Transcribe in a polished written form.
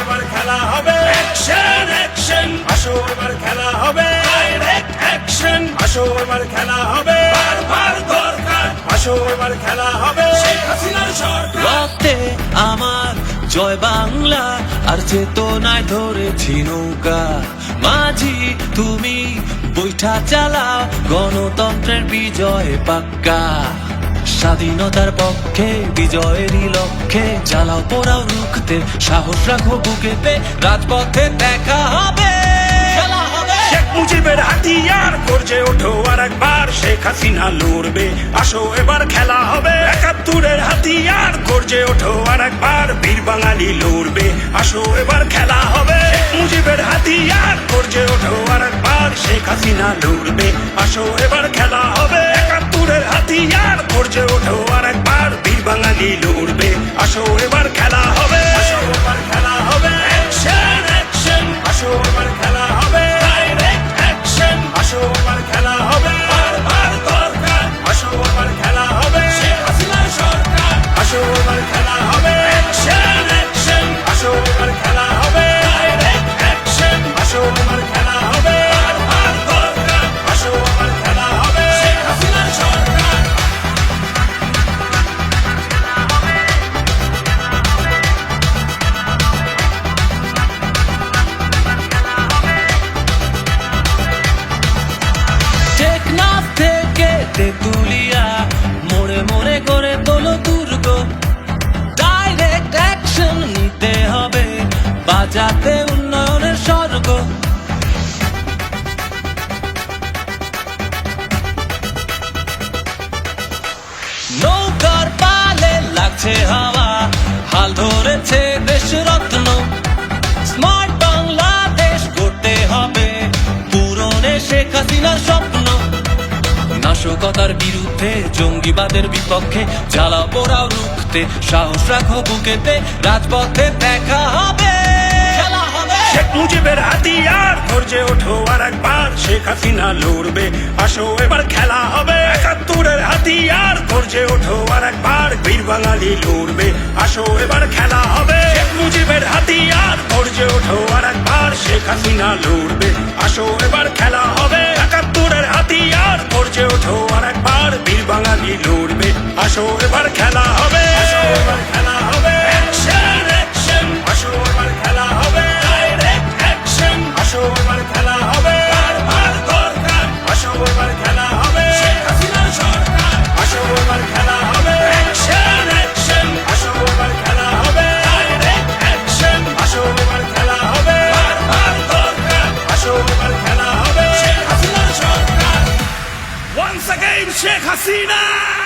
এবার খেলা হবে অ্যাকশন অ্যাকশন, আসো এবার খেলা হবে ডাইরেক্ট অ্যাকশন, আসো এবার খেলা হবে বারবার দরকার, আসো এবার খেলা হবে শেখ হাসিনার সরকার। রক্তে আমার জয় বাংলা, আর চেতনায় ধরেছি নৌকা। মাঝি তুমি বৈঠা চালাও, গণতন্ত্রের বিজয় পাক্কা। স্বাধীনতার পক্ষে বিজয়েরই লক্ষ্যে চালাও পোড়াও রুখতে, সাহস রাখো বুকেতে, রাজপথে দেখা হবে খেলা হবে। শেখ মুজিবের হাতিয়ার গর্জে ওঠো আর একবার, শেখ হাসিনা লড়বে আসো এবার খেলা হবে। ৭১-এর হাতিয়ার গর্জে ওঠো আর একবার, বীর বাঙালি লড়বে আসো এবার খেলা হবে। শেখ মুজিবের হাতিয়ার গর্জে ওঠো আর একবার, শেখ হাসিনা লড়বে আসো এবার খেলা হবে। ৭১-এর হাতিয়ার গর্জে ওঠো আর একবার, বীর বাঙালি লড়বে আসো এবার খেলা হবে। আসো এবার খেলা হবে অ্যাকশন অ্যাকশন, আসো এবার খেলা হবে ডাইরেক্ট অ্যাকশন, আসো এবার খেলা হবে বারবার দরকার, আসো এবার খেলা হবে শেখ হাসিনার সরকার, আসো এবার খেলা হবে অ্যাকশন অ্যাকশন, আসো এবার খেলা হবে ডাইরেক্ট অ্যাকশন, আসো এবার খেলা হবে বারবার দরকার, আসো এবার খেলা হবে শেখ হাসিনার সরকার। টেকনাফ থেকে তেতুলিয়া মোড়ে মোড়ে করে তোলো দুর্গ, ডাইরেক্ট অ্যাকশন নিতে হবে, বাজাতে উন্নয়নের স্বর্গ। নৌকার পালে লাগছে হাওয়া, হাল ধরেছে দেশ রত্ন, স্মার্ট বাংলাদেশ করতে হবে, পূরণে শেখ হাসিনার স্বপ্ন। নাশকতার বিরুদ্ধে জঙ্গিবাদের বিপক্ষে জ্বালাও পোড়াও রুখতে, সাহস রাখো বুকেতে, রাজপথে দেখা হবে খেলা হবে। শেখ মুজিবের হাতিয়ার গর্জে ওঠো আর একবার, শেখ হাসিনা লড়বে আসো এবার খেলা হবে। ৭১-এর হাতিয়ার গর্জে ওঠো আর একবার, বীর বাঙালি লড়বে আসো এবার খেলা হবে। শেখ মুজিবের হাতিয়ার গর্জে ওঠো আর একবার, শেখ হাসিনা লড়বে আসো এবার খেলা হবে। ৭১-এর হাতিয়ার গর্জে ওঠো আর একবার, বীর বাঙালি লড়বে আসো এবার খেলা হবে। আসো এবার খেলা হবে অ্যাকশন অ্যাকশন, আসো এবার খেলা হবে ডাইরেক্ট অ্যাকশন, আসো এবার খেলা হবে বারবার দরকার, আসো এবার খেলা হবে শেখ হাসিনার সরকার, আসো এবার খেলা হবে অ্যাকশন অ্যাকশন, আসো এবার খেলা হবে ডাইরেক্ট অ্যাকশন, আসো এবার খেলা হবে বারবার দরকার, আসো এবার খেলা হবে শেখ হাসিনার সরকার। Once again, Sheikh Hasina!